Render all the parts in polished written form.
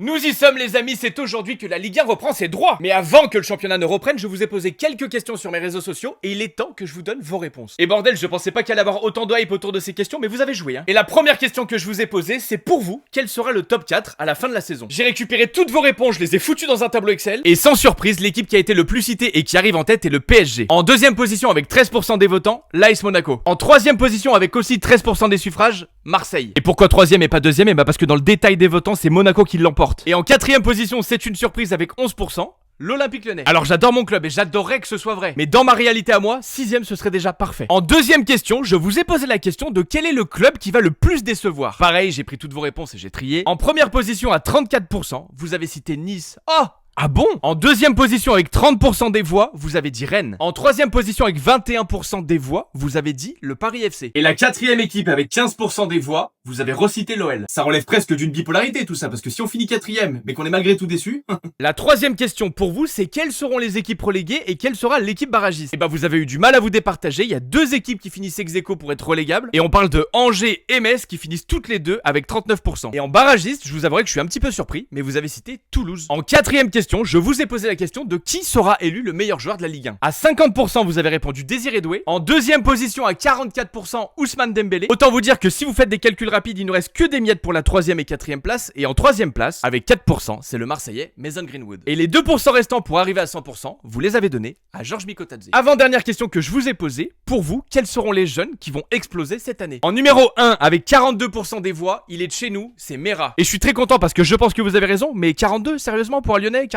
Nous y sommes les amis, c'est aujourd'hui que la Ligue 1 reprend ses droits. Mais avant que le championnat ne reprenne, je vous ai posé quelques questions sur mes réseaux sociaux et il est temps que je vous donne vos réponses. Et bordel, je pensais pas qu'il allait avoir autant de hype autour de ces questions, mais vous avez joué hein. Et la première question que je vous ai posée, c'est pour vous, quel sera le top 4 à la fin de la saison? J'ai récupéré toutes vos réponses, je les ai foutues dans un tableau Excel. Et sans surprise, l'équipe qui a été le plus citée et qui arrive en tête est le PSG. En deuxième position avec 13% des votants, l'AS Monaco. En troisième position avec aussi 13% des suffrages, Marseille. Et pourquoi troisième et pas deuxième? Et bah parce que dans le détail des votants, c'est Monaco qui l'emporte. Et en quatrième position, c'est une surprise avec 11%. L'Olympique Lyonnais. Alors j'adore mon club et j'adorerais que ce soit vrai. Mais dans ma réalité à moi, 6ème ce serait déjà parfait. En deuxième question, je vous ai posé la question de quel est le club qui va le plus décevoir. Pareil, j'ai pris toutes vos réponses et j'ai trié. En première position à 34%, vous avez cité Nice. Oh! Ah bon? En deuxième position avec 30% des voix, vous avez dit Rennes. En troisième position avec 21% des voix, vous avez dit le Paris FC. Et la quatrième équipe avec 15% des voix, vous avez recité l'OL. Ça relève presque d'une bipolarité tout ça, parce que si on finit quatrième, mais qu'on est malgré tout déçu... La troisième question pour vous, c'est quelles seront les équipes reléguées et quelle sera l'équipe barragiste? Et bah vous avez eu du mal à vous départager, il y a deux équipes qui finissent ex-aequo pour être relégables, et on parle de Angers et Metz qui finissent toutes les deux avec 39%. Et en barragiste, je vous avouerai que je suis un petit peu surpris, mais vous avez cité Toulouse. En quatrième question, je vous ai posé la question de qui sera élu le meilleur joueur de la Ligue 1. À 50%, vous avez répondu Désiré Doué. En deuxième position, à 44%, Ousmane Dembélé. Autant vous dire que si vous faites des calculs rapides, il ne reste que des miettes pour la troisième et quatrième place. Et en troisième place, avec 4%, c'est le Marseillais Mason Greenwood. Et les 2% restants pour arriver à 100%, vous les avez donnés à Georges Mikotadze. Avant-dernière question que je vous ai posée, pour vous, quels seront les jeunes qui vont exploser cette année? En numéro 1, avec 42% des voix, il est de chez nous, c'est Mera. Et je suis très content parce que je pense que vous avez raison, mais 42, sérieusement, pour un Lyonnais, 42%?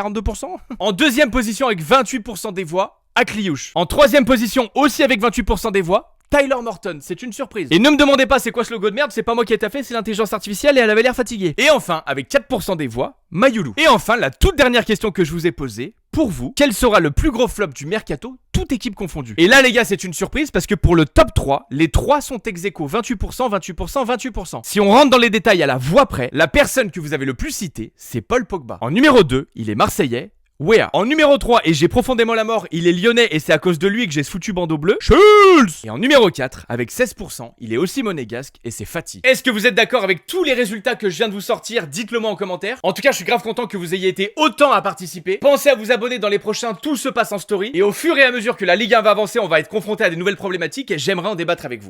En deuxième position avec 28% des voix, Akliouche. En troisième position aussi avec 28% des voix, Tyler Morton, c'est une surprise. Et ne me demandez pas c'est quoi ce logo de merde, c'est pas moi qui ai taffé, c'est l'intelligence artificielle et elle avait l'air fatiguée. Et enfin, avec 4% des voix, Mayoulou. Et enfin, la toute dernière question que je vous ai posée, pour vous, quel sera le plus gros flop du mercato, toute équipe confondue? Et là les gars, c'est une surprise parce que pour le top 3, les 3 sont ex-aequo, 28%, 28%, 28%. Si on rentre dans les détails à la voix près, la personne que vous avez le plus citée, c'est Paul Pogba. En numéro 2, il est marseillais. Wea. En numéro 3, et j'ai profondément la mort, il est lyonnais et c'est à cause de lui que j'ai ce foutu bandeau bleu, Schulz. Et en numéro 4, avec 16%, il est aussi monégasque et c'est Fati. Est-ce que vous êtes d'accord avec tous les résultats que je viens de vous sortir? Dites-le moi en commentaire. En tout cas, je suis grave content que vous ayez été autant à participer. Pensez à vous abonner dans les prochains, tout se passe en story. Et au fur et à mesure que la Ligue 1 va avancer, on va être confronté à des nouvelles problématiques et j'aimerais en débattre avec vous.